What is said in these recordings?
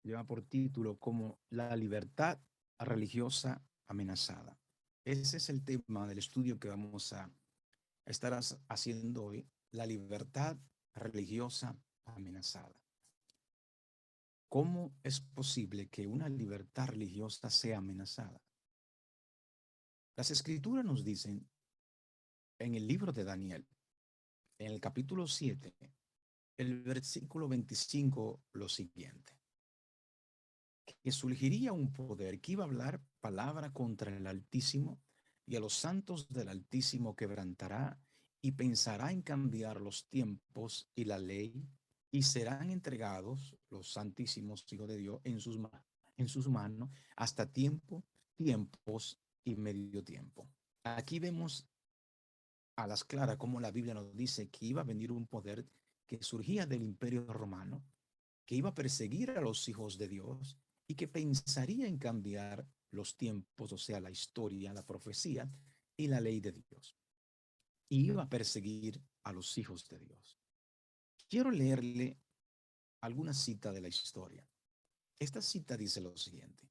lleva por título como La libertad religiosa amenazada. Ese es el tema del estudio que vamos a estar haciendo hoy, la libertad religiosa amenazada. ¿Cómo es posible que una libertad religiosa sea amenazada? Las escrituras nos dicen en el libro de Daniel, en el capítulo 7, el versículo 25, lo siguiente: que surgiría un poder que iba a hablar palabra contra el Altísimo, y a los santos del Altísimo quebrantará, y pensará en cambiar los tiempos y la ley, y serán entregados los santísimos hijos de Dios en sus manos hasta tiempos y medio tiempo. Aquí vemos a las claras como la Biblia nos dice que iba a venir un poder que surgía del imperio romano, que iba a perseguir a los hijos de Dios y que pensaría en cambiar los tiempos, o sea, la historia, la profecía y la ley de Dios. Y iba a perseguir a los hijos de Dios. Quiero leerle alguna cita de la historia. Esta cita dice lo siguiente: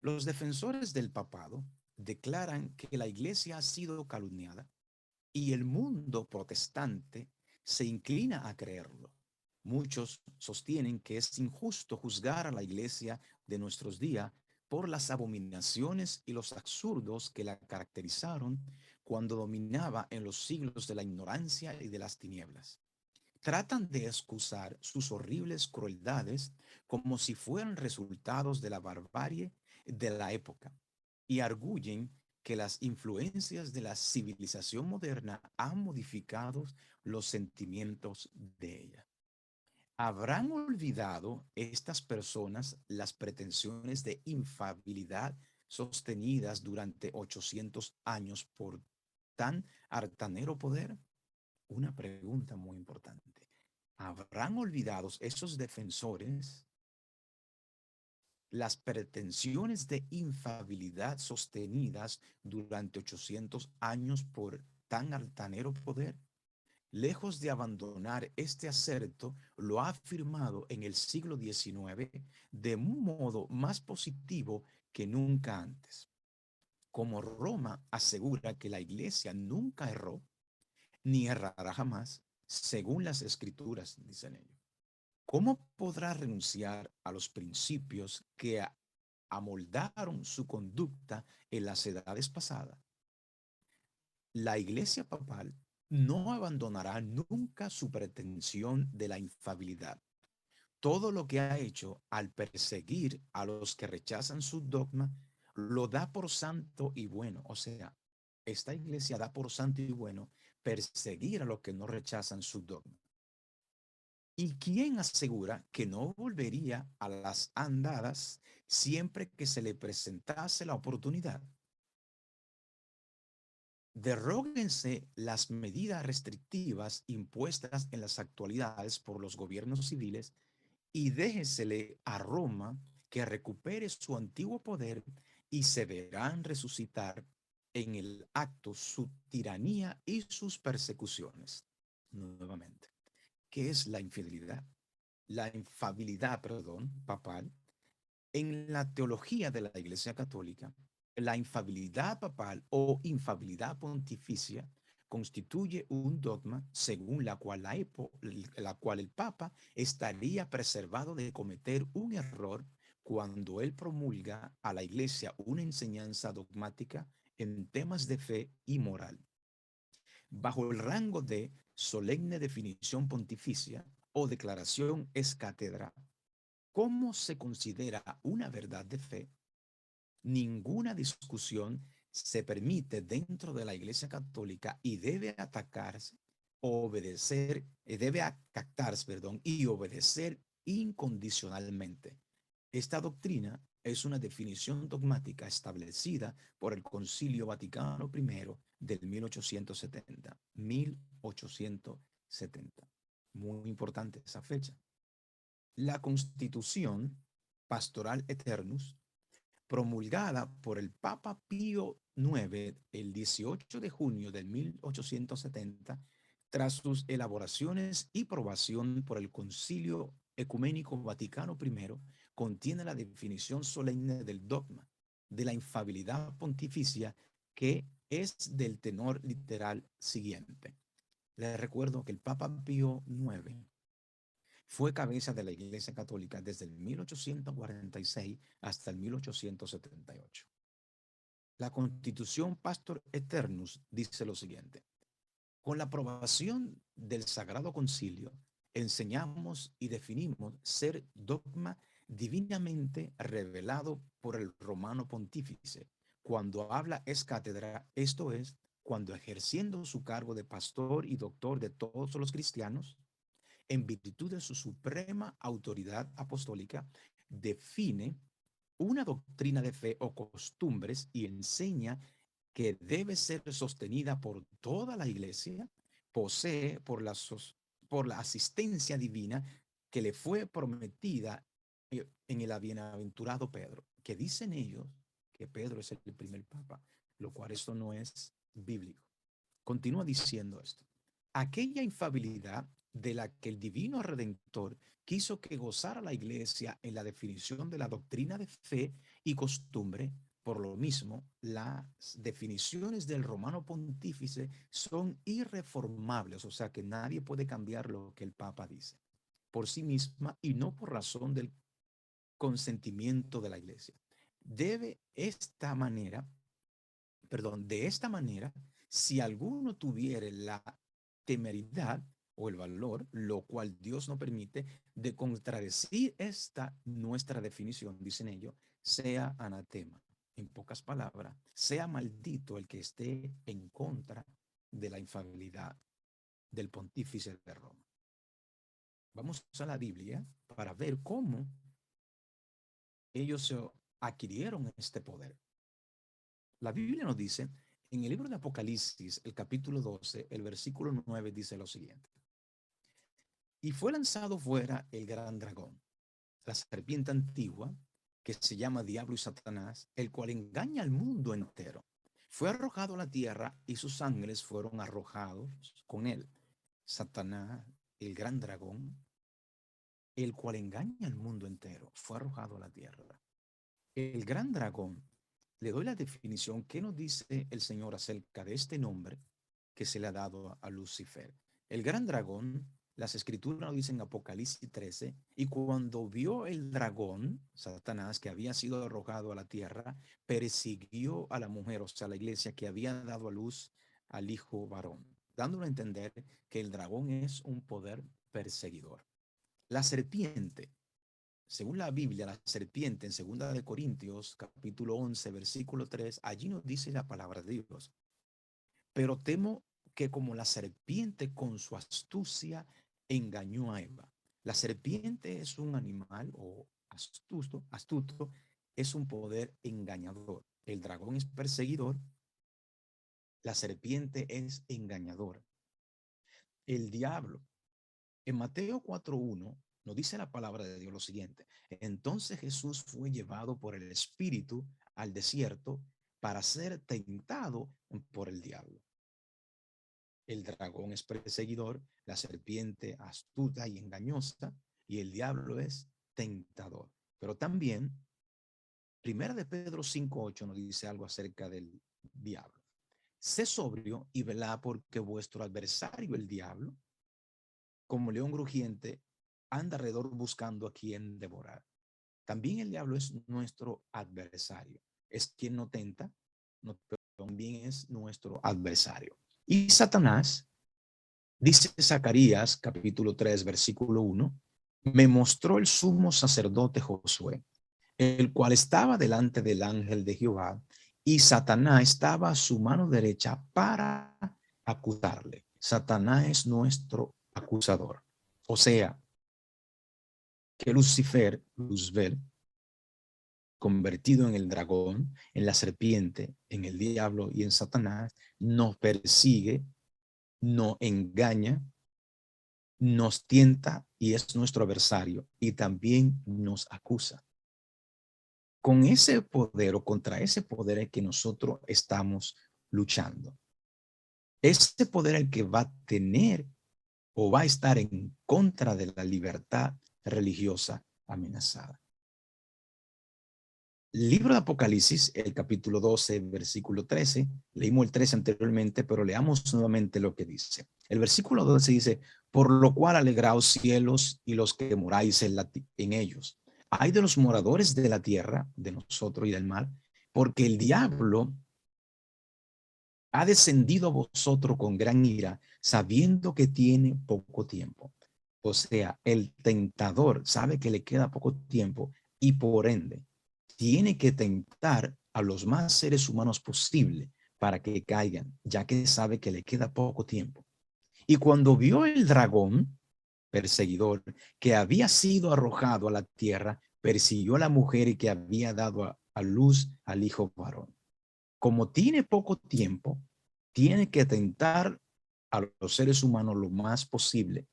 los defensores del papado declaran que la iglesia ha sido calumniada y el mundo protestante se inclina a creerlo. Muchos sostienen que es injusto juzgar a la iglesia de nuestros días por las abominaciones y los absurdos que la caracterizaron cuando dominaba en los siglos de la ignorancia y de las tinieblas. Tratan de excusar sus horribles crueldades como si fueran resultados de la barbarie de la época, y arguyen que las influencias de la civilización moderna han modificado los sentimientos de ella. ¿Habrán olvidado estas personas las pretensiones de infabilidad sostenidas durante 800 años por tan artanero poder? Una pregunta muy importante. ¿Habrán olvidado esos defensores las pretensiones de infabilidad sostenidas durante 800 años por tan altanero poder? Lejos de abandonar este acerto, lo ha afirmado en el siglo XIX de un modo más positivo que nunca antes. Como Roma asegura que la Iglesia nunca erró, ni errará jamás, según las escrituras, dicen ellos. ¿Cómo podrá renunciar a los principios que amoldaron su conducta en las edades pasadas? La Iglesia papal no abandonará nunca su pretensión de la infabilidad. Todo lo que ha hecho al perseguir a los que rechazan su dogma, lo da por santo y bueno. O sea, esta iglesia da por santo y bueno perseguir a los que no rechazan su dogma. ¿Y quién asegura que no volvería a las andadas siempre que se le presentase la oportunidad? Derróguense las medidas restrictivas impuestas en las actualidades por los gobiernos civiles y déjesele a Roma que recupere su antiguo poder, y se verán resucitar en el acto su tiranía y sus persecuciones. Nuevamente, ¿qué es la infidelidad? La infabilidad, perdón, papal? En la teología de la Iglesia Católica, la infabilidad papal o infabilidad pontificia constituye un dogma según la cual el Papa estaría preservado de cometer un error cuando él promulga a la Iglesia una enseñanza dogmática en temas de fe y moral. Bajo el rango de solemne definición pontificia o declaración es cátedra, ¿cómo se considera una verdad de fe? Ninguna discusión se permite dentro de la Iglesia Católica y debe atacarse, obedecer, debe acatarse, perdón, y obedecer incondicionalmente. Esta doctrina es una definición dogmática establecida por el Concilio Vaticano I del 1870. 1870. Muy importante esa fecha. La Constitución Pastoral Eternus, promulgada por el Papa Pío IX el 18 de junio de 1870, tras sus elaboraciones y aprobación por el Concilio Ecuménico Vaticano I, contiene la definición solemne del dogma de la infalibilidad pontificia, que es del tenor literal siguiente. Les recuerdo que el Papa Pío IX fue cabeza de la Iglesia Católica desde el 1846 hasta el 1878. La Constitución Pastor Eternus dice lo siguiente: con la aprobación del Sagrado Concilio, enseñamos y definimos ser dogma divinamente revelado por el romano pontífice. Cuando habla es cátedra, esto es, cuando ejerciendo su cargo de pastor y doctor de todos los cristianos, en virtud de su suprema autoridad apostólica, define una doctrina de fe o costumbres y enseña que debe ser sostenida por toda la iglesia, posee por la asistencia divina que le fue prometida en el bienaventurado Pedro, que dicen ellos que Pedro es el primer papa, lo cual esto no es bíblico. Continúa diciendo esto: aquella infalibilidad de la que el divino redentor quiso que gozara la iglesia en la definición de la doctrina de fe y costumbre. Por lo mismo, las definiciones del romano pontífice son irreformables, o sea que nadie puede cambiar lo que el Papa dice por sí misma y no por razón del consentimiento de la iglesia. De esta manera, si alguno tuviere la temeridad o el valor, lo cual Dios no permite, de contradecir esta nuestra definición, dicen ellos, sea anatema. En pocas palabras, sea maldito el que esté en contra de la infalibilidad del pontífice de Roma. Vamos a la Biblia para ver cómo ellos adquirieron este poder. La Biblia nos dice, en el libro de Apocalipsis, el capítulo 12, el versículo 9 dice lo siguiente: y fue lanzado fuera el gran dragón, la serpiente antigua, que se llama Diablo y Satanás, el cual engaña al mundo entero. Fue arrojado a la tierra y sus ángeles fueron arrojados con él. Satanás, el gran dragón, el cual engaña al mundo entero, fue arrojado a la tierra. El gran dragón, le doy la definición que nos dice el Señor acerca de este nombre que se le ha dado a Lucifer. El gran dragón, las escrituras nos dicen en Apocalipsis 13, y cuando vio el dragón, Satanás, que había sido arrojado a la tierra, persiguió a la mujer, o sea, la iglesia, que había dado a luz al hijo varón, dándole a entender que el dragón es un poder perseguidor. La serpiente, según la Biblia, la serpiente en 2 de Corintios, capítulo 11, versículo 3, allí nos dice la palabra de Dios: pero temo que como la serpiente con su astucia engañó a Eva. La serpiente es un animal o astuto, es un poder engañador. El dragón es perseguidor, la serpiente es engañadora. El diablo, en Mateo 4:1 nos dice la palabra de Dios lo siguiente: entonces Jesús fue llevado por el Espíritu al desierto para ser tentado por el diablo. El dragón es perseguidor, la serpiente astuta y engañosa, y el diablo es tentador. Pero también, 1 de Pedro 5:8 nos dice algo acerca del diablo: sé sobrio y velad, porque vuestro adversario, el diablo, como león rugiente, anda alrededor buscando a quien devorar. También el diablo es nuestro adversario. Es quien no tenta, no, pero también es nuestro adversario. Y Satanás, dice Zacarías capítulo 3, versículo 1, me mostró el sumo sacerdote Josué, el cual estaba delante del ángel de Jehová, y Satanás estaba a su mano derecha para acusarle. Satanás es nuestro acusador. O sea, que Lucifer, convertido en el dragón, en la serpiente, en el diablo y en Satanás, nos persigue, nos engaña, nos tienta y es nuestro adversario, y también nos acusa. Con ese poder o contra ese poder es que nosotros estamos luchando. Ese poder el que va a tener o va a estar en contra de la libertad religiosa amenazada. Libro de Apocalipsis, el capítulo 12, versículo 13. Leímos el 13 anteriormente, pero leamos nuevamente lo que dice. El versículo 12 dice, por lo cual alegraos cielos y los que moráis en ellos. Hay de los moradores de la tierra, de nosotros y del mar, porque el diablo ha descendido a vosotros con gran ira, sabiendo que tiene poco tiempo. O sea, el tentador sabe que le queda poco tiempo y por ende tiene que tentar a los más seres humanos posible para que caigan, ya que sabe que le queda poco tiempo. Y cuando vio el dragón perseguidor que había sido arrojado a la tierra, persiguió a la mujer y que había dado a luz al hijo varón. Como tiene poco tiempo, tiene que tentar a los seres humanos lo más posible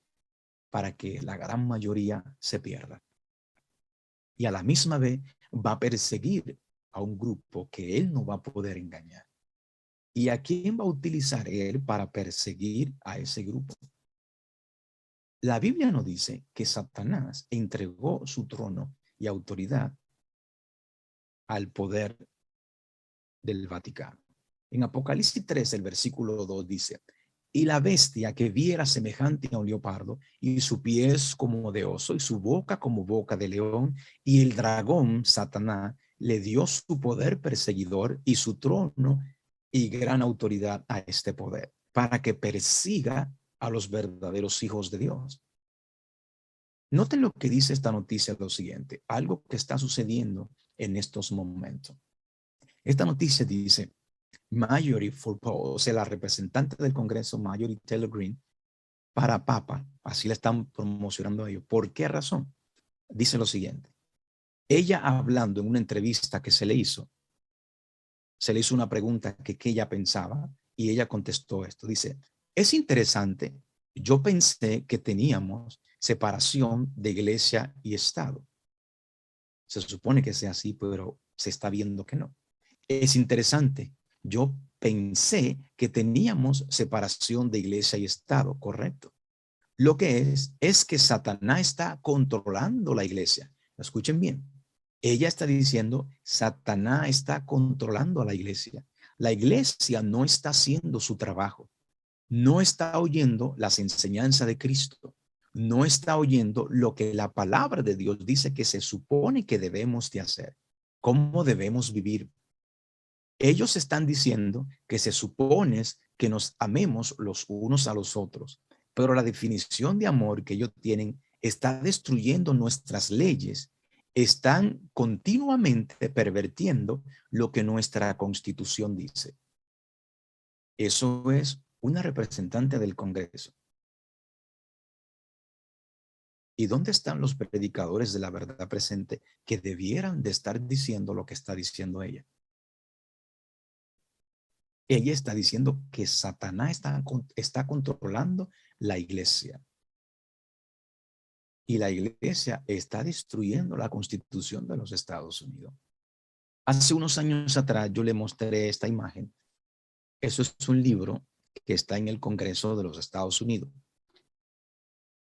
para que la gran mayoría se pierda. Y a la misma vez va a perseguir a un grupo que él no va a poder engañar. ¿Y a quién va a utilizar él para perseguir a ese grupo? La Biblia nos dice que Satanás entregó su trono y autoridad al poder del Vaticano. En Apocalipsis 3, el versículo 2 dice, y la bestia que viera semejante a un leopardo, y su pies como de oso, y su boca como boca de león, y el dragón, Satanás, le dio su poder perseguidor y su trono y gran autoridad a este poder, para que persiga a los verdaderos hijos de Dios. Noten lo que dice esta noticia, lo siguiente, algo que está sucediendo en estos momentos. Esta noticia dice, Marjorie for Paul, o sea, la representante del Congreso, Marjorie Taylor Greene, para Papa, así la están promocionando a ellos. ¿Por qué razón? Dice lo siguiente. Ella hablando en una entrevista que se le hizo una pregunta que ella pensaba y ella contestó esto. Dice, es interesante, yo pensé que teníamos separación de iglesia y Estado. Se supone que sea así, pero se está viendo que no. Es interesante. Yo pensé que teníamos separación de iglesia y Estado, correcto. Lo que es que Satanás está controlando la iglesia. Escuchen bien. Ella está diciendo, Satanás está controlando a la iglesia. La iglesia no está haciendo su trabajo. No está oyendo las enseñanzas de Cristo. No está oyendo lo que la palabra de Dios dice que se supone que debemos de hacer. ¿Cómo debemos vivir? Ellos están diciendo que se supone que nos amemos los unos a los otros, pero la definición de amor que ellos tienen está destruyendo nuestras leyes, están continuamente pervirtiendo lo que nuestra constitución dice. Eso es una representante del Congreso. ¿Y dónde están los predicadores de la verdad presente que debieran de estar diciendo lo que está diciendo ella? Ella está diciendo que Satanás está controlando la iglesia. Y la iglesia está destruyendo la constitución de los Estados Unidos. Hace unos años atrás yo le mostré esta imagen. Eso es un libro que está en el Congreso de los Estados Unidos.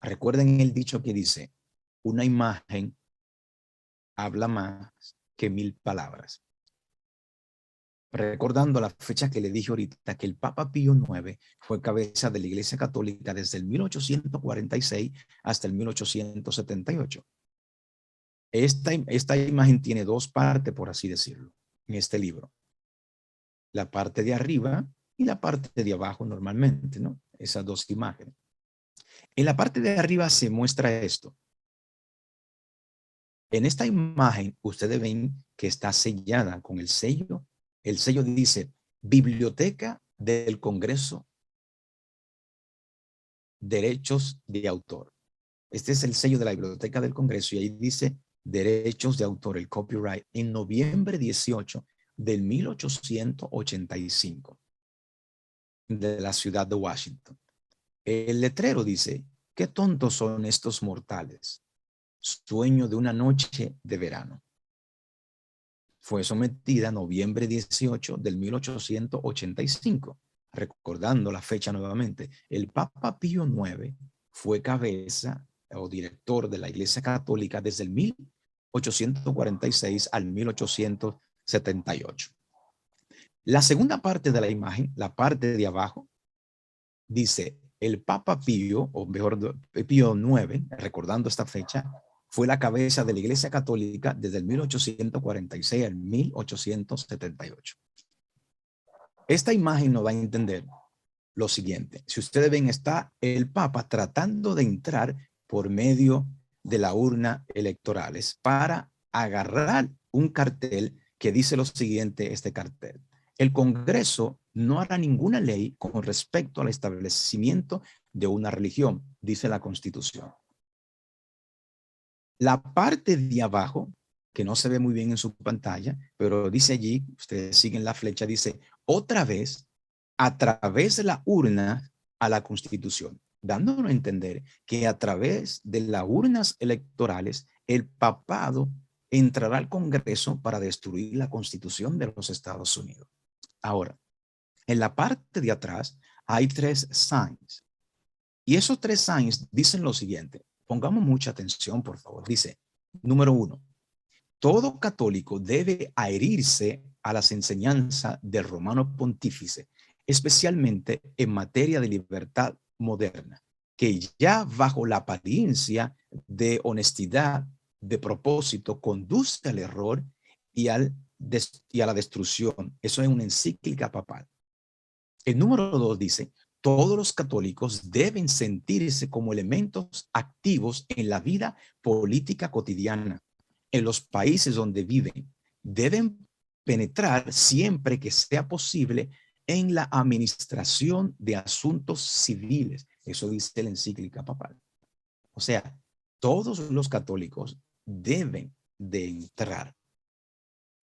Recuerden el dicho que dice, una imagen habla más que 1000 palabras. Recordando la fecha que le dije ahorita, que el Papa Pío IX fue cabeza de la Iglesia Católica desde el 1846 hasta el 1878. Esta imagen tiene dos partes, por así decirlo, en este libro. La parte de arriba y la parte de abajo normalmente, ¿no? Esas dos imágenes. En la parte de arriba se muestra esto. En esta imagen, ustedes ven que está sellada con el sello. El sello dice, Biblioteca del Congreso, Derechos de Autor. Este es el sello de la Biblioteca del Congreso y ahí dice Derechos de Autor, el copyright, en noviembre 18 del 1885 de la ciudad de Washington. El letrero dice, qué tontos son estos mortales. Sueño de una noche de verano. Fue sometida noviembre 18 del 1885. Recordando la fecha nuevamente, el Papa Pío IX fue cabeza o director de la Iglesia Católica desde el 1846 al 1878. La segunda parte de la imagen, la parte de abajo, dice, el Papa Pío, o mejor, Pío IX, recordando esta fecha, fue la cabeza de la Iglesia Católica desde el 1846 al 1878. Esta imagen nos va a entender lo siguiente. Si ustedes ven, está el Papa tratando de entrar por medio de la urna electorales para agarrar un cartel que dice lo siguiente, este cartel. El Congreso no hará ninguna ley con respecto al establecimiento de una religión, dice la Constitución. La parte de abajo, que no se ve muy bien en su pantalla, pero dice allí, ustedes siguen la flecha, dice, otra vez, a través de la urna a la Constitución, dándonos a entender que a través de las urnas electorales, el papado entrará al Congreso para destruir la Constitución de los Estados Unidos. Ahora, en la parte de atrás hay 3 signs. Y esos 3 signs dicen lo siguiente. Pongamos mucha atención, por favor. Dice, número 1, todo católico debe adherirse a las enseñanzas del Romano Pontífice, especialmente en materia de libertad moderna, que ya bajo la apariencia de honestidad, de propósito, conduce al error y a la destrucción. Eso es una encíclica papal. El número 2 dice, todos los católicos deben sentirse como elementos activos en la vida política cotidiana. En los países donde viven, deben penetrar siempre que sea posible en la administración de asuntos civiles. Eso dice la encíclica papal. O sea, todos los católicos deben de entrar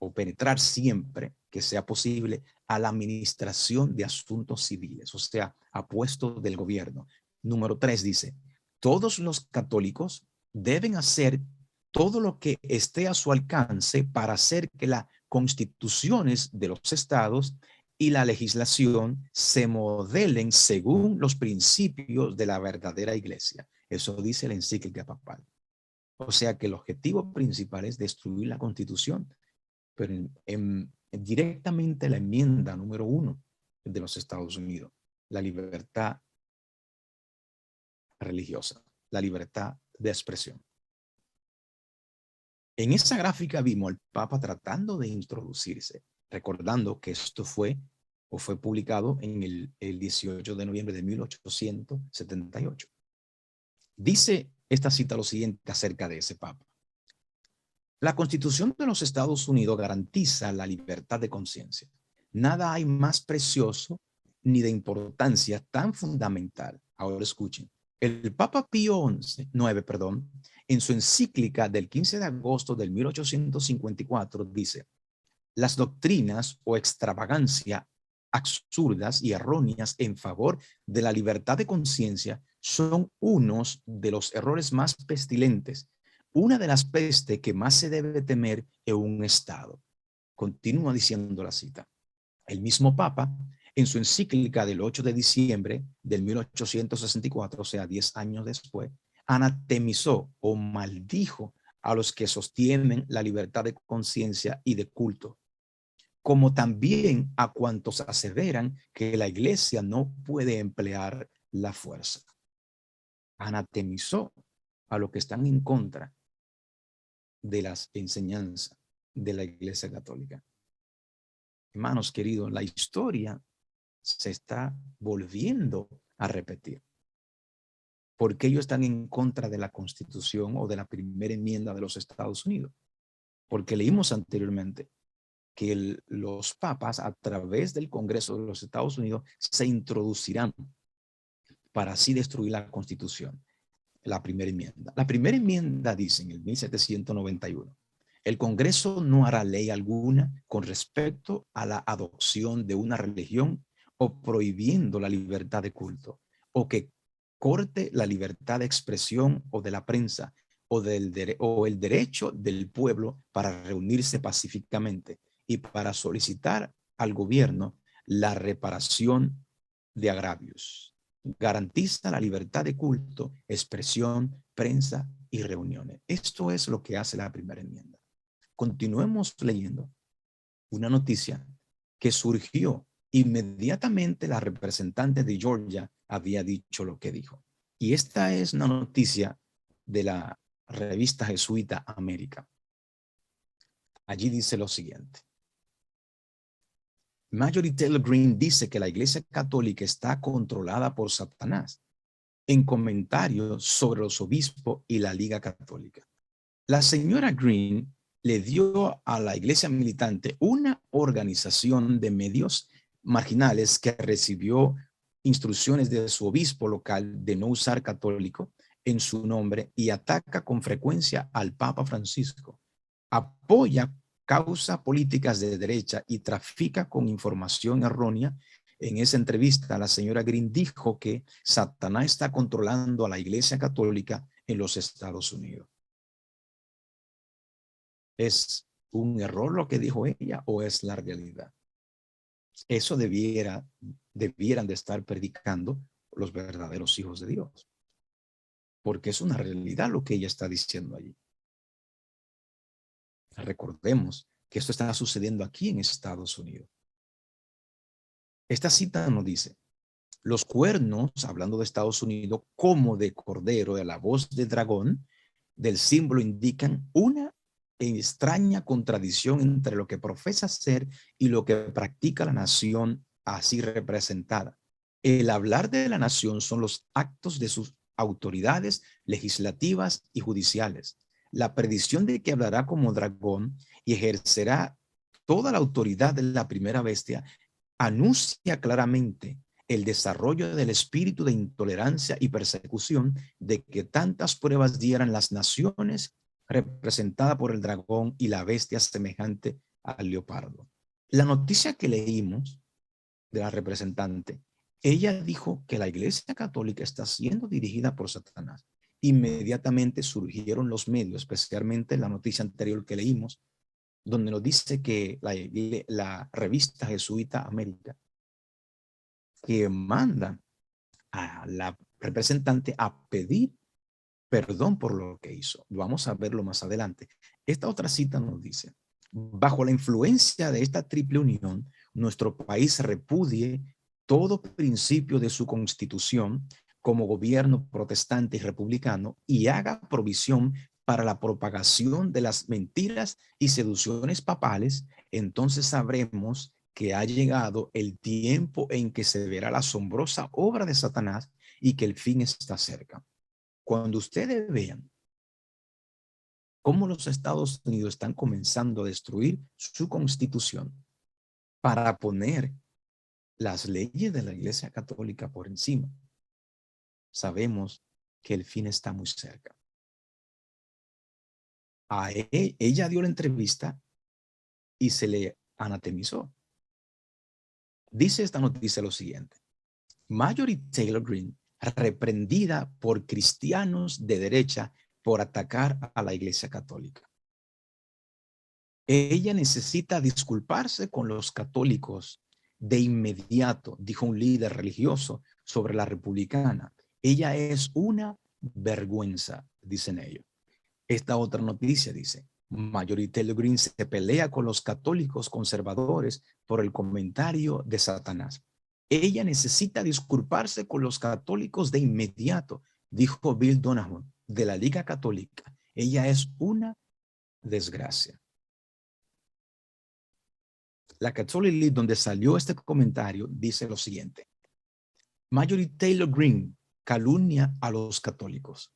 o penetrar siempre que sea posible a la administración de asuntos civiles, o sea, a puestos del gobierno. Número 3 dice, todos los católicos deben hacer todo lo que esté a su alcance para hacer que las constituciones de los estados y la legislación se modelen según los principios de la verdadera iglesia. Eso dice la encíclica papal. O sea que el objetivo principal es destruir la constitución, pero directamente la enmienda número 1 de los Estados Unidos, la libertad religiosa, la libertad de expresión. En esa gráfica vimos al Papa tratando de introducirse, recordando que esto fue publicado en el 18 de noviembre de 1878. Dice esta cita lo siguiente acerca de ese Papa. La Constitución de los Estados Unidos garantiza la libertad de conciencia. Nada hay más precioso ni de importancia tan fundamental. Ahora escuchen. El Papa Pío IX, en su encíclica del 15 de agosto del 1854 dice, las doctrinas o extravagancia absurdas y erróneas en favor de la libertad de conciencia son unos de los errores más pestilentes, una de las pestes que más se debe temer en un Estado. Continúa diciendo la cita. El mismo Papa, en su encíclica del 8 de diciembre del 1864, o sea, 10 años después, anatemizó o maldijo a los que sostienen la libertad de conciencia y de culto, como también a cuantos aseveran que la iglesia no puede emplear la fuerza. Anatemizó a los que están en contra de las enseñanzas de la Iglesia Católica. Hermanos queridos, la historia se está volviendo a repetir. ¿Por qué ellos están en contra de la Constitución o de la primera enmienda de los Estados Unidos? Porque leímos anteriormente que los papas a través del Congreso de los Estados Unidos se introducirán para así destruir la Constitución, la primera enmienda. La primera enmienda dice en el 1791, el Congreso no hará ley alguna con respecto a la adopción de una religión o prohibiendo la libertad de culto, o que corte la libertad de expresión o de la prensa, o el derecho del pueblo para reunirse pacíficamente y para solicitar al gobierno la reparación de agravios. Garantiza la libertad de culto, expresión, prensa y reuniones. Esto es lo que hace la primera enmienda. Continuemos leyendo una noticia que surgió inmediatamente. La representante de Georgia había dicho lo que dijo. Y esta es una noticia de la revista jesuita América. Allí dice lo siguiente. Marjorie Taylor Greene dice que la Iglesia Católica está controlada por Satanás en comentarios sobre los obispos y la Liga Católica. La señora Greene le dio a la Iglesia Militante una organización de medios marginales que recibió instrucciones de su obispo local de no usar católico en su nombre y ataca con frecuencia al Papa Francisco. Apoya causas políticas de derecha y trafica con información errónea. En esa entrevista, la señora Greene dijo que Satanás está controlando a la Iglesia Católica en los Estados Unidos. ¿Es un error lo que dijo ella o es la realidad? Eso debieran de estar predicando los verdaderos hijos de Dios, porque es una realidad lo que ella está diciendo allí. Recordemos que esto está sucediendo aquí en Estados Unidos. Esta cita nos dice: los cuernos, hablando de Estados Unidos, como de cordero, de la voz de dragón, del símbolo, indican una extraña contradicción entre lo que profesa ser y lo que practica la nación así representada. El hablar de la nación son los actos de sus autoridades legislativas y judiciales. La predicción de que hablará como dragón y ejercerá toda la autoridad de la primera bestia anuncia claramente el desarrollo del espíritu de intolerancia y persecución de que tantas pruebas dieran las naciones representada por el dragón y la bestia semejante al leopardo. La noticia que leímos de la representante, ella dijo que la Iglesia Católica está siendo dirigida por Satanás. Inmediatamente surgieron los medios, especialmente la noticia anterior que leímos, donde nos dice que la revista jesuita América, que manda a la representante a pedir perdón por lo que hizo. Vamos a verlo más adelante. Esta otra cita nos dice: bajo la influencia de esta triple unión, nuestro país repudie todo principio de su constitución como gobierno protestante y republicano y haga provisión para la propagación de las mentiras y seducciones papales. Entonces sabremos que ha llegado el tiempo en que se verá la asombrosa obra de Satanás y que el fin está cerca. Cuando ustedes vean cómo los Estados Unidos están comenzando a destruir su constitución para poner las leyes de la Iglesia Católica por encima, sabemos que el fin está muy cerca. Ella dio la entrevista y se le anatemizó. Dice esta noticia lo siguiente: Marjorie Taylor Greene, reprendida por cristianos de derecha por atacar a la Iglesia Católica. Ella necesita disculparse con los católicos de inmediato, dijo un líder religioso sobre la republicana. Ella es una vergüenza, dicen ellos. Esta otra noticia dice: Marjorie Taylor Greene se pelea con los católicos conservadores por el comentario de Satanás. Ella necesita disculparse con los católicos de inmediato, dijo Bill Donovan de la Liga Católica. Ella es una desgracia. La Catholic League, donde salió este comentario, dice lo siguiente: Marjorie Taylor Greene calumnia a los católicos.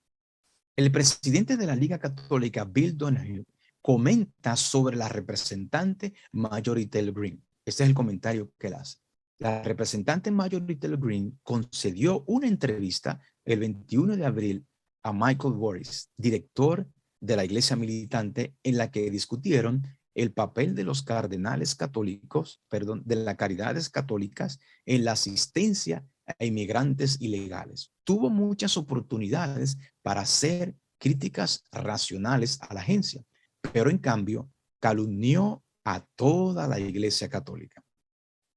El presidente de la Liga Católica, Bill Donoghue, comenta sobre la representante Marjorie Taylor Greene. Este es el comentario que él hace. La representante Marjorie Taylor Greene concedió una entrevista el 21 de abril a Michael Boris, director de la Iglesia Militante, en la que discutieron el papel de los cardenales católicos, de las caridades católicas en la asistencia a inmigrantes ilegales. Tuvo muchas oportunidades para hacer críticas racionales a la agencia, pero en cambio calumnió a toda la Iglesia Católica.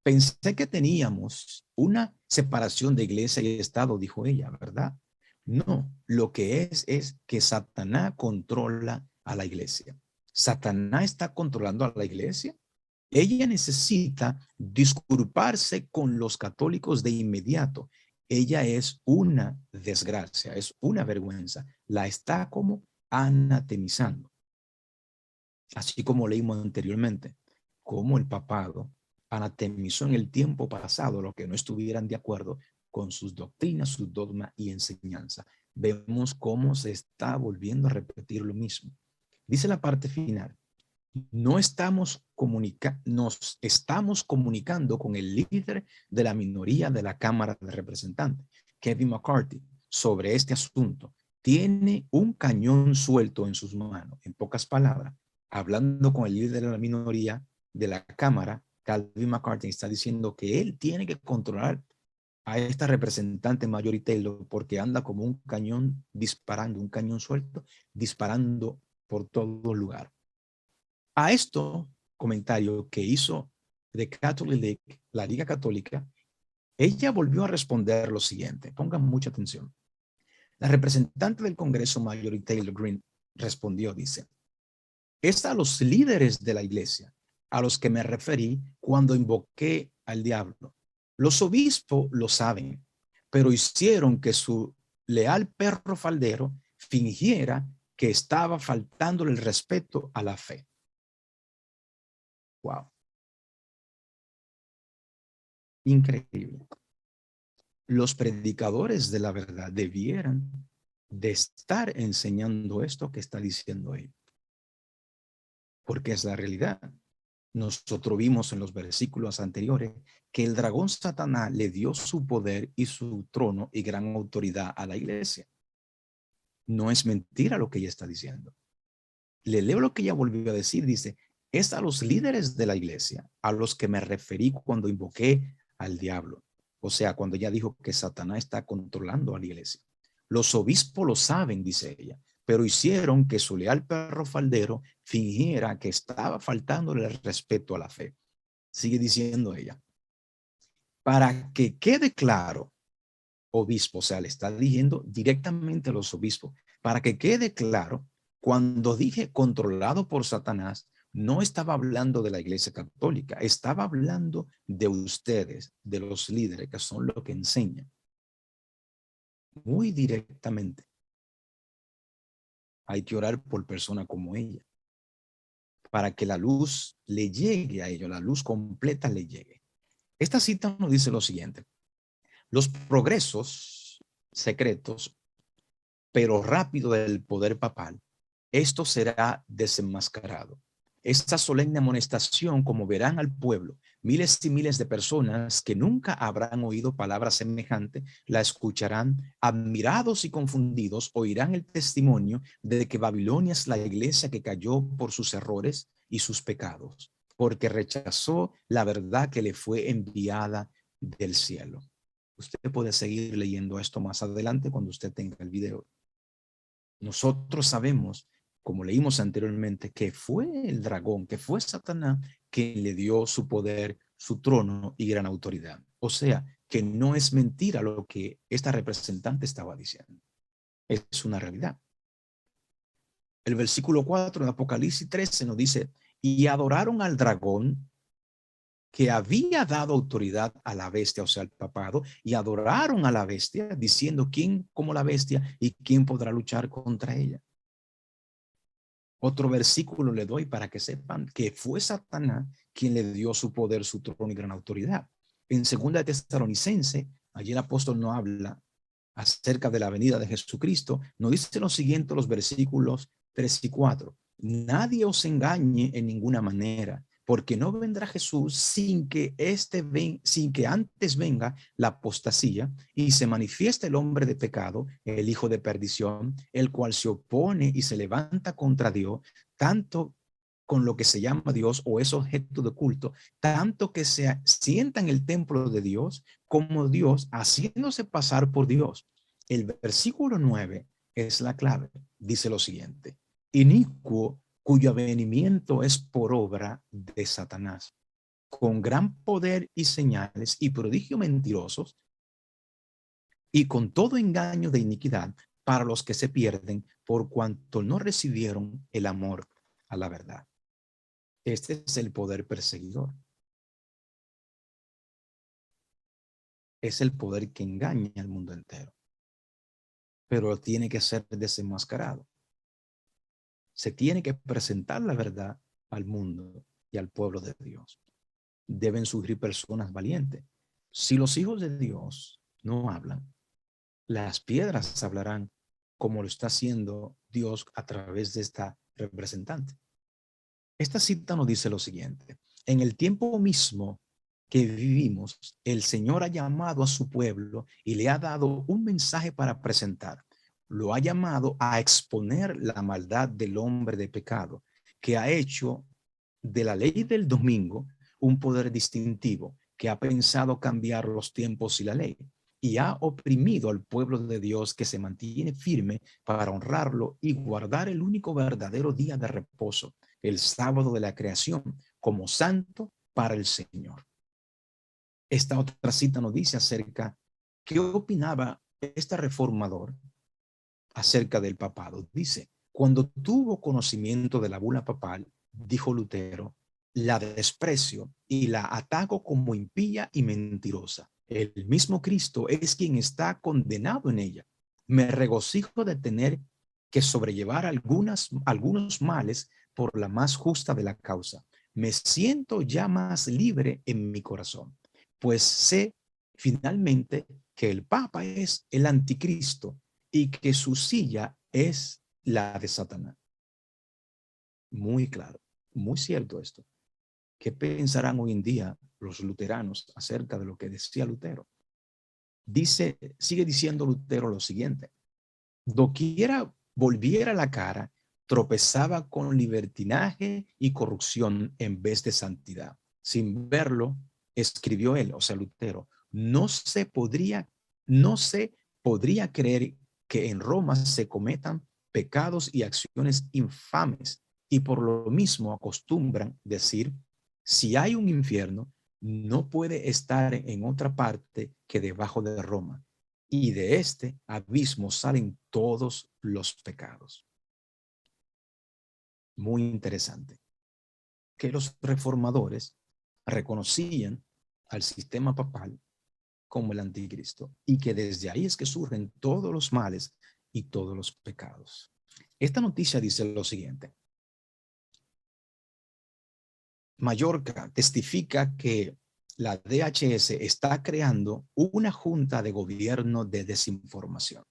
Pensé que teníamos una separación de iglesia y Estado, dijo ella, ¿verdad? No, lo que es que Satanás controla a la iglesia. Satanás está controlando a la iglesia. Ella necesita disculparse con los católicos de inmediato. Ella es una desgracia, es una vergüenza. La está como anatemizando. Así como leímos anteriormente, como el papado anatemizó en el tiempo pasado los que no estuvieran de acuerdo con sus doctrinas, sus dogmas y enseñanza. Vemos cómo se está volviendo a repetir lo mismo. Dice la parte final, nos estamos comunicando con el líder de la minoría de la Cámara de Representantes, Kevin McCarthy, sobre este asunto. Tiene un cañón suelto en sus manos. En pocas palabras, hablando con el líder de la minoría de la Cámara, Kevin McCarthy está diciendo que él tiene que controlar a esta representante Marjorie Taylor porque anda como un cañón disparando, un cañón suelto, disparando por todo lugar. A esto, comentario que hizo The Catholic League, la Liga Católica, ella volvió a responder lo siguiente. Pongan mucha atención. La representante del Congreso, Marjorie Taylor Greene, respondió, dice, es a los líderes de la iglesia a los que me referí cuando invoqué al diablo. Los obispos lo saben, pero hicieron que su leal perro faldero fingiera que estaba faltándole el respeto a la fe. Wow. Increíble. Los predicadores de la verdad debieran de estar enseñando esto que está diciendo él, porque es la realidad. Nosotros vimos en los versículos anteriores que el dragón Satanás le dio su poder y su trono y gran autoridad a la iglesia. No es mentira lo que ella está diciendo. Le leo lo que ella volvió a decir, dice, es a los líderes de la iglesia a los que me referí cuando invoqué al diablo. O sea, cuando ella dijo que Satanás está controlando a la iglesia. Los obispos lo saben, dice ella, pero hicieron que su leal perro faldero fingiera que estaba faltándole el respeto a la fe. Sigue diciendo ella. Para que quede claro, obispo, o sea, le está diciendo directamente a los obispos, para que quede claro, cuando dije controlado por Satanás, no estaba hablando de la iglesia católica, estaba hablando de ustedes, de los líderes que son los que enseñan. Muy directamente. Hay que orar por personas como ella, para que la luz le llegue a ellos, la luz completa le llegue. Esta cita nos dice lo siguiente. Los progresos secretos, pero rápido del poder papal, esto será desenmascarado. Esta solemne amonestación, como verán al pueblo, miles y miles de personas que nunca habrán oído palabras semejantes, la escucharán, admirados y confundidos, oirán el testimonio de que Babilonia es la iglesia que cayó por sus errores y sus pecados, porque rechazó la verdad que le fue enviada del cielo. Usted puede seguir leyendo esto más adelante cuando usted tenga el video. Nosotros sabemos, como leímos anteriormente, que fue el dragón, que fue Satanás quien le dio su poder, su trono y gran autoridad. O sea, que no es mentira lo que esta representante estaba diciendo. Es una realidad. El versículo 4 de Apocalipsis 13 nos dice, y adoraron al dragón que había dado autoridad a la bestia, o sea, al papado, y adoraron a la bestia, diciendo, ¿quién como la bestia y quién podrá luchar contra ella? Otro versículo le doy para que sepan que fue Satanás quien le dio su poder, su trono y gran autoridad. En 2 Tesalonicense, allí el apóstol no habla acerca de la venida de Jesucristo, nos dice lo siguiente los versículos 3 y 4. Nadie os engañe en ninguna manera, porque no vendrá Jesús sin que antes venga la apostasía y se manifieste el hombre de pecado, el hijo de perdición, el cual se opone y se levanta contra Dios, tanto con lo que se llama Dios o es objeto de culto, tanto que se sienta en el templo de Dios como Dios, haciéndose pasar por Dios. El versículo 9 es la clave. Dice lo siguiente: inicuo, cuyo avenimiento es por obra de Satanás, con gran poder y señales y prodigios mentirosos y con todo engaño de iniquidad para los que se pierden por cuanto no recibieron el amor a la verdad. Este es el poder perseguidor. Es el poder que engaña al mundo entero, pero tiene que ser desenmascarado. Se tiene que presentar la verdad al mundo y al pueblo de Dios. Deben surgir personas valientes. Si los hijos de Dios no hablan, las piedras hablarán, como lo está haciendo Dios a través de esta representante. Esta cita nos dice lo siguiente: en el tiempo mismo que vivimos, el Señor ha llamado a su pueblo y le ha dado un mensaje para presentar. Lo ha llamado a exponer la maldad del hombre de pecado, que ha hecho de la ley del domingo un poder distintivo, que ha pensado cambiar los tiempos y la ley, y ha oprimido al pueblo de Dios que se mantiene firme para honrarlo y guardar el único verdadero día de reposo, el sábado de la creación, como santo para el Señor. Esta otra cita nos dice acerca qué opinaba este reformador acerca del papado. Dice: cuando tuvo conocimiento de la bula papal, dijo Lutero, la desprecio y la ataco como impía y mentirosa. El mismo Cristo es quien está condenado en ella. Me regocijo de tener que sobrellevar algunos males por la más justa de la causa. Me siento ya más libre en mi corazón, pues sé finalmente que el Papa es el anticristo y que su silla es la de Satanás. Muy claro, muy cierto esto. ¿Qué pensarán hoy en día los luteranos acerca de lo que decía Lutero? Sigue diciendo Lutero lo siguiente: doquiera volviera la cara, tropezaba con libertinaje y corrupción en vez de santidad. Sin verlo, escribió él, o sea, Lutero, no se podría creer que en Roma se cometan pecados y acciones infames, y por lo mismo acostumbran decir: si hay un infierno, no puede estar en otra parte que debajo de Roma, y de este abismo salen todos los pecados. Muy interesante que los reformadores reconocían al sistema papal como el anticristo y que desde ahí es que surgen todos los males y todos los pecados. Esta noticia dice lo siguiente: Mallorca testifica que la DHS está creando una junta de gobierno de desinformación.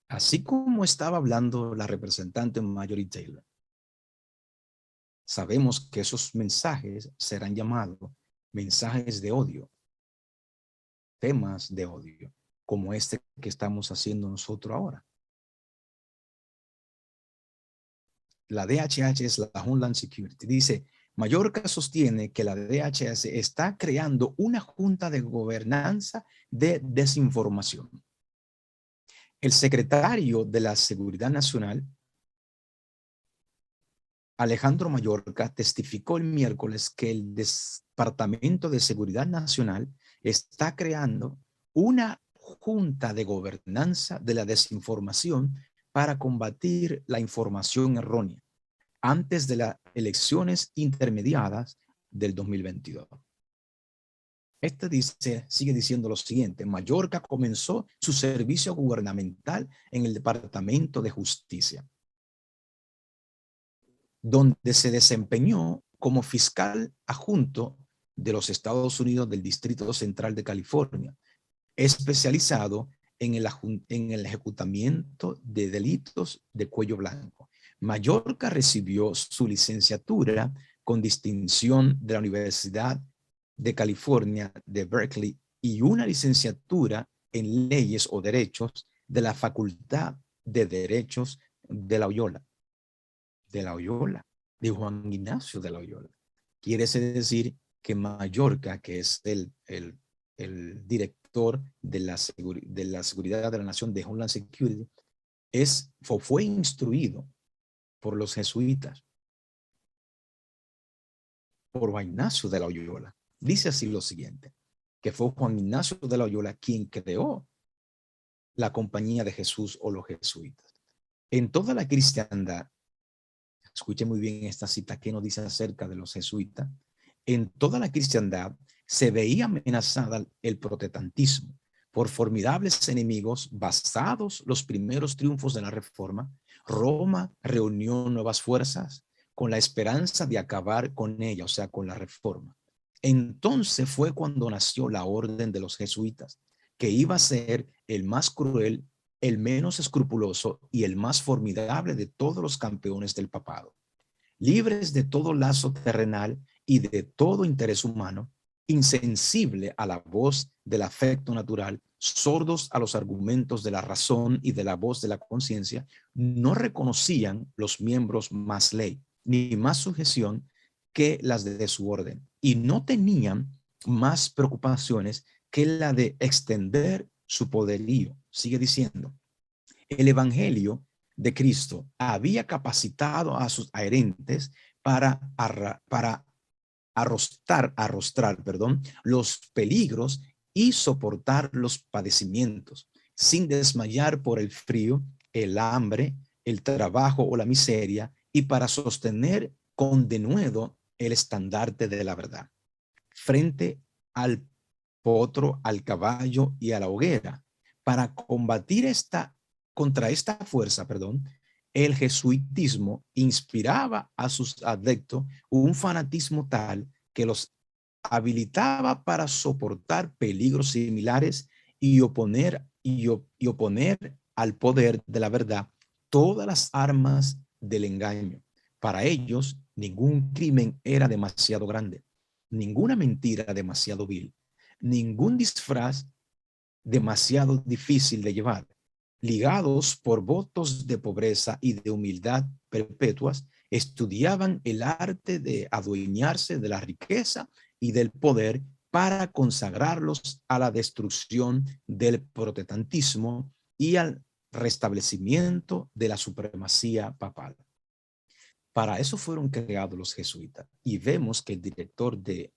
Así como estaba hablando la representante Marjorie Taylor, sabemos que esos mensajes serán llamados mensajes de odio, temas de odio, como este que estamos haciendo nosotros ahora. La DHS es la Homeland Security. Dice: Mallorca sostiene que la DHS está creando una junta de gobernanza de desinformación. El secretario de la Seguridad Nacional, Alejandro Mallorca, testificó el miércoles que el Departamento de Seguridad Nacional está creando una junta de gobernanza de la desinformación para combatir la información errónea antes de las elecciones intermediadas del 2022. Sigue diciendo lo siguiente: Mallorca comenzó su servicio gubernamental en el Departamento de Justicia, donde se desempeñó como fiscal adjunto de los Estados Unidos del Distrito Central de California, especializado en el ejecutamiento de delitos de cuello blanco. Mallorca recibió su licenciatura con distinción de la Universidad de California de Berkeley y una licenciatura en leyes o derechos de la Facultad de Derechos de Loyola, de Juan Ignacio de Loyola. Quiere decir que Mallorca, que es el director de la seguridad de la nación de Homeland Security, fue instruido por los jesuitas, por Juan Ignacio de Loyola. Dice así lo siguiente: que fue Juan Ignacio de Loyola quien creó la Compañía de Jesús o los jesuitas. En toda la cristiandad, escuche muy bien esta cita que nos dice acerca de los jesuitas, en toda la cristiandad se veía amenazada el protestantismo por formidables enemigos basados los primeros triunfos de la Reforma. Roma reunió nuevas fuerzas con la esperanza de acabar con ella, o sea, con la Reforma. Entonces fue cuando nació la orden de los jesuitas, que iba a ser el más cruel, el menos escrupuloso y el más formidable de todos los campeones del papado. Libres de todo lazo terrenal y de todo interés humano, insensible a la voz del afecto natural, sordos a los argumentos de la razón y de la voz de la conciencia, no reconocían los miembros más ley, ni más sujeción que las de su orden, y no tenían más preocupaciones que la de extender su poderío. Sigue diciendo, el evangelio de Cristo había capacitado a sus adherentes para arrostrar los peligros y soportar los padecimientos, sin desmayar por el frío, el hambre, el trabajo o la miseria, y para sostener con denuedo el estandarte de la verdad, frente al potro, al caballo y a la hoguera. Para combatir contra esta fuerza, el jesuitismo inspiraba a sus adeptos un fanatismo tal que los habilitaba para soportar peligros similares y oponer al poder de la verdad todas las armas del engaño. Para ellos, ningún crimen era demasiado grande, ninguna mentira demasiado vil, ningún disfraz demasiado difícil de llevar. Ligados por votos de pobreza y de humildad perpetuas, estudiaban el arte de adueñarse de la riqueza y del poder para consagrarlos a la destrucción del protestantismo y al restablecimiento de la supremacía papal. Para eso fueron creados los jesuitas. Y vemos que el director de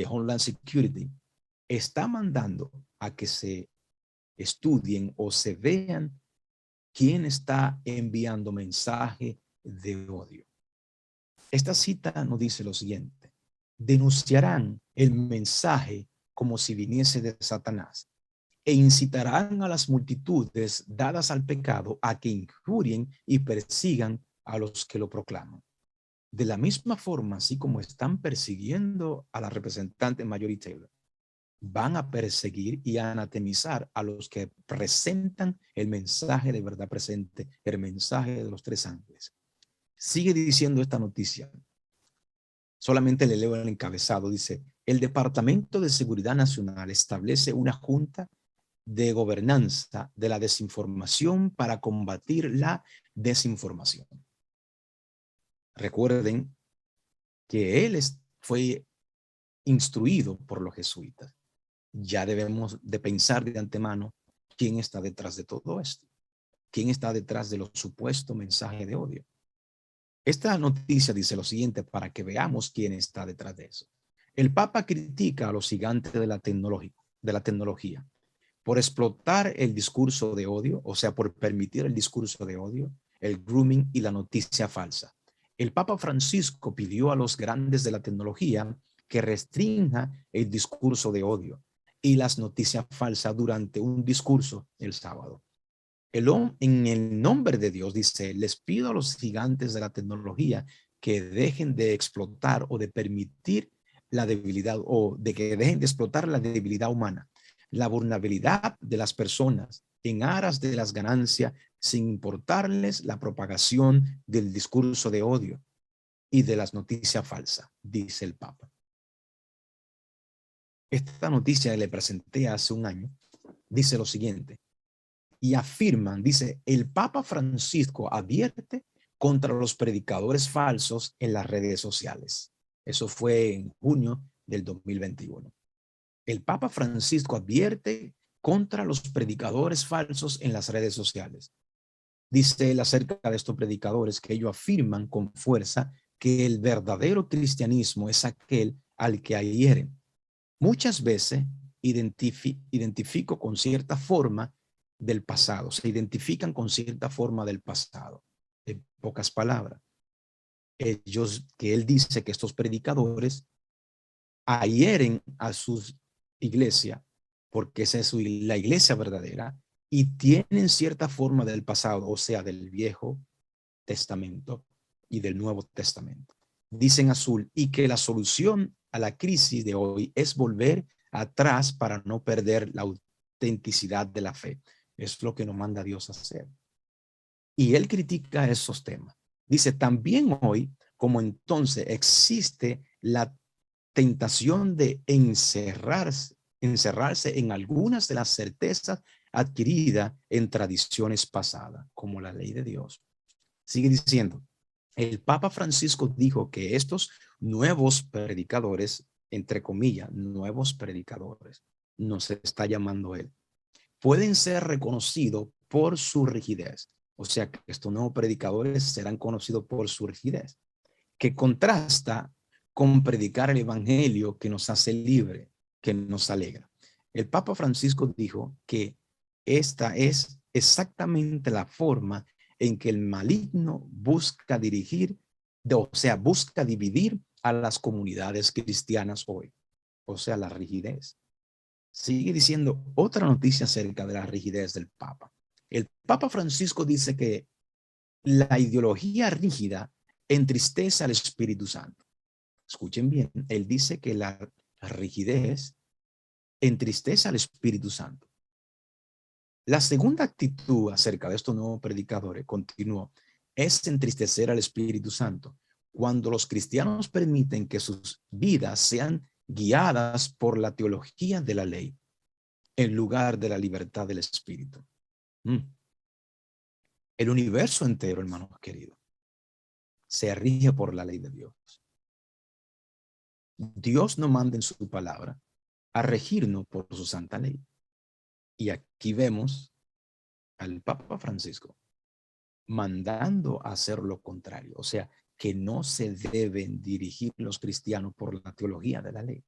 Homeland Security está mandando a que se estudien o se vean quién está enviando mensaje de odio. Esta cita nos dice lo siguiente: denunciarán el mensaje como si viniese de Satanás e incitarán a las multitudes dadas al pecado a que injurien y persigan a los que lo proclaman. De la misma forma, así como están persiguiendo a la representante Marjorie Taylor, van a perseguir y a anatemizar a los que presentan el mensaje de verdad presente, el mensaje de los tres ángeles. Sigue diciendo esta noticia. Solamente le leo el encabezado. Dice, el Departamento de Seguridad Nacional establece una junta de gobernanza de la desinformación para combatir la desinformación. Recuerden que él fue instruido por los jesuitas. Ya debemos de pensar de antemano quién está detrás de todo esto, quién está detrás de los supuestos mensajes de odio. Esta noticia dice lo siguiente para que veamos quién está detrás de eso. El Papa critica a los gigantes de la tecnología por explotar el discurso de odio, o sea, por permitir el discurso de odio, el grooming y la noticia falsa. El Papa Francisco pidió a los grandes de la tecnología que restrinja el discurso de odio y las noticias falsas durante un discurso el sábado. En el nombre de Dios, dice, les pido a los gigantes de la tecnología que dejen de explotar o de permitir la debilidad, o de que dejen de explotar la debilidad humana, la vulnerabilidad de las personas en aras de las ganancias, sin importarles la propagación del discurso de odio y de las noticias falsas, dice el Papa. Esta noticia que le presenté hace un año dice lo siguiente, y afirman, dice, el Papa Francisco advierte contra los predicadores falsos en las redes sociales. Eso fue en junio del 2021. El Papa Francisco advierte contra los predicadores falsos en las redes sociales. Dice él acerca de estos predicadores que ellos afirman con fuerza que el verdadero cristianismo es aquel al que adhieren. Muchas veces identifico con cierta forma del pasado, se identifican con cierta forma del pasado. En pocas palabras, él dice que estos predicadores hieren a sus iglesias, porque esa es la iglesia verdadera, y tienen cierta forma del pasado, o sea, del Viejo Testamento y del Nuevo Testamento. Dicen Azul, y que la solución a la crisis de hoy es volver atrás para no perder la autenticidad de la fe. Es lo que nos manda Dios a hacer. Y él critica esos temas. Dice, también hoy, como entonces, existe la tentación de encerrarse en algunas de las certezas adquiridas en tradiciones pasadas, como la ley de Dios. Sigue diciendo, el Papa Francisco dijo que estos nuevos predicadores, entre comillas, nuevos predicadores, nos está llamando él, pueden ser reconocidos por su rigidez. O sea, que estos nuevos predicadores serán conocidos por su rigidez, que contrasta con predicar el evangelio que nos hace libre, que nos alegra. El Papa Francisco dijo que esta es exactamente la forma en que el maligno busca dirigir, o sea, busca dividir a las comunidades cristianas hoy, o sea, la rigidez. Sigue diciendo otra noticia acerca de la rigidez del Papa. El Papa Francisco dice que la ideología rígida entristece al Espíritu Santo. Escuchen bien, él dice que la rigidez entristece al Espíritu Santo. La segunda actitud acerca de estos nuevos predicadores, continuó, es entristecer al Espíritu Santo. Cuando los cristianos permiten que sus vidas sean guiadas por la teología de la ley, en lugar de la libertad del Espíritu. El universo entero, hermanos queridos, se rige por la ley de Dios. Dios nos manda en su palabra a regirnos por su santa ley. Y aquí vemos al Papa Francisco mandando a hacer lo contrario, o sea, que no se deben dirigir los cristianos por la teología de la ley.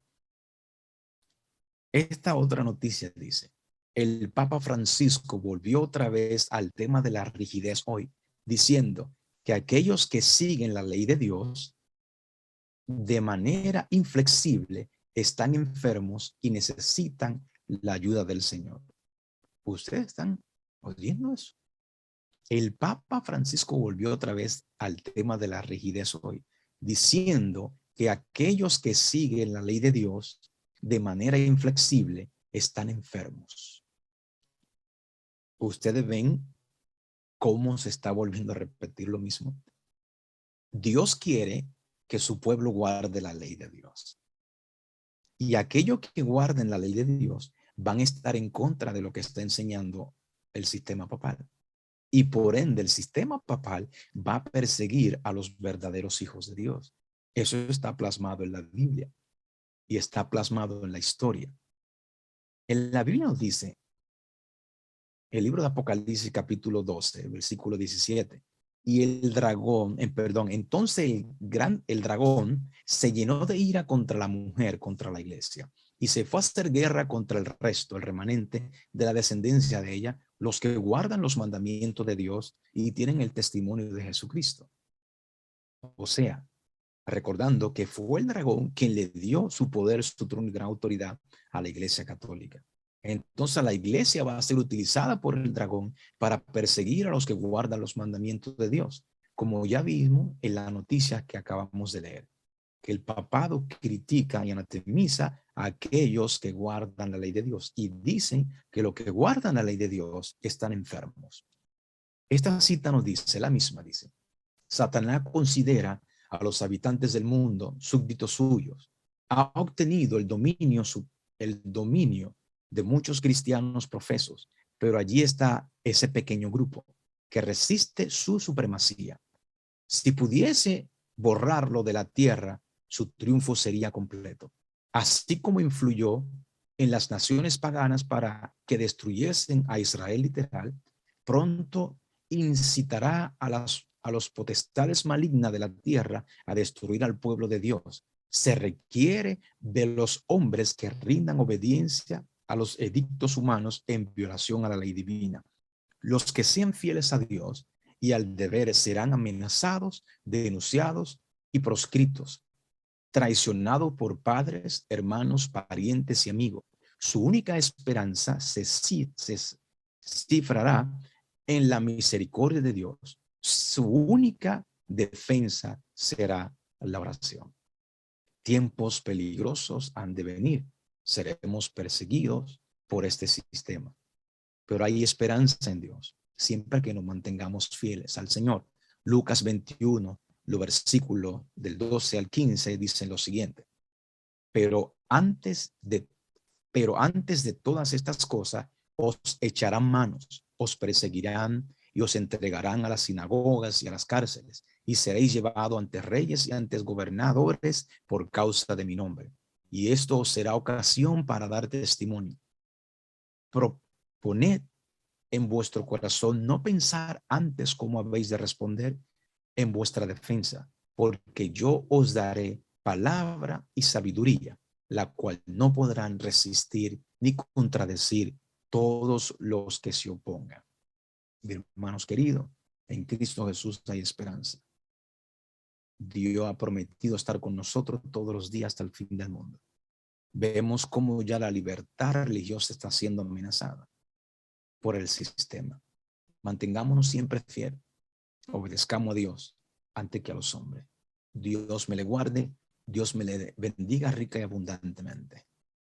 Esta otra noticia dice, el Papa Francisco volvió otra vez al tema de la rigidez hoy, diciendo que aquellos que siguen la ley de Dios de manera inflexible están enfermos y necesitan la ayuda del Señor. ¿Ustedes están oyendo eso? El Papa Francisco volvió otra vez al tema de la rigidez hoy, diciendo que aquellos que siguen la ley de Dios de manera inflexible están enfermos. Ustedes ven cómo se está volviendo a repetir lo mismo. Dios quiere que su pueblo guarde la ley de Dios. Y aquellos que guarden la ley de Dios van a estar en contra de lo que está enseñando el sistema papal. Y por ende, el sistema papal va a perseguir a los verdaderos hijos de Dios. Eso está plasmado en la Biblia y está plasmado en la historia. En la Biblia nos dice, el libro de Apocalipsis capítulo 12, versículo 17, y el dragón, entonces el dragón se llenó de ira contra la mujer, contra la iglesia, y se fue a hacer guerra contra el resto, el remanente de la descendencia de ella, los que guardan los mandamientos de Dios y tienen el testimonio de Jesucristo. O sea, recordando que fue el dragón quien le dio su poder, su trono y gran autoridad a la iglesia católica. Entonces la iglesia va a ser utilizada por el dragón para perseguir a los que guardan los mandamientos de Dios, como ya vimos en la noticia que acabamos de leer, que el papado critica y anatemiza a aquellos que guardan la ley de Dios y dicen que los que guardan la ley de Dios están enfermos. Esta cita nos dice, la misma dice, Satanás considera a los habitantes del mundo súbditos suyos. Ha obtenido el dominio de muchos cristianos profesos, pero allí está ese pequeño grupo que resiste su supremacía. Si pudiese borrarlo de la tierra, su triunfo sería completo. Así como influyó en las naciones paganas para que destruyesen a Israel literal, pronto incitará a los potestades malignas de la tierra a destruir al pueblo de Dios. Se requiere de los hombres que rindan obediencia a los edictos humanos en violación a la ley divina. Los que sean fieles a Dios y al deber serán amenazados, denunciados y proscritos, traicionados por padres, hermanos, parientes y amigos. Su única esperanza se cifrará en la misericordia de Dios. Su única defensa será la oración. Tiempos peligrosos han de venir. Seremos perseguidos por este sistema. Pero hay esperanza en Dios, siempre que nos mantengamos fieles al Señor. Lucas 21, los versículos del 12 al 15 dicen lo siguiente. Pero antes de todas estas cosas, os echarán manos, os perseguirán y os entregarán a las sinagogas y a las cárceles, y seréis llevados ante reyes y ante gobernadores por causa de mi nombre. Y esto os será ocasión para dar testimonio. Proponed en vuestro corazón no pensar antes cómo habéis de responder en vuestra defensa, porque yo os daré palabra y sabiduría, la cual no podrán resistir ni contradecir todos los que se opongan. Mis hermanos queridos, en Cristo Jesús hay esperanza. Dios ha prometido estar con nosotros todos los días hasta el fin del mundo. Vemos cómo ya la libertad religiosa está siendo amenazada por el sistema. Mantengámonos siempre fieles. Obedezcamos a Dios antes que a los hombres. Dios me le guarde, Dios me le bendiga rica y abundantemente.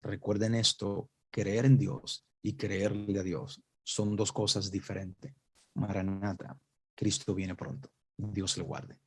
Recuerden esto, creer en Dios y creerle a Dios son dos cosas diferentes. Maranata, Cristo viene pronto. Dios le guarde.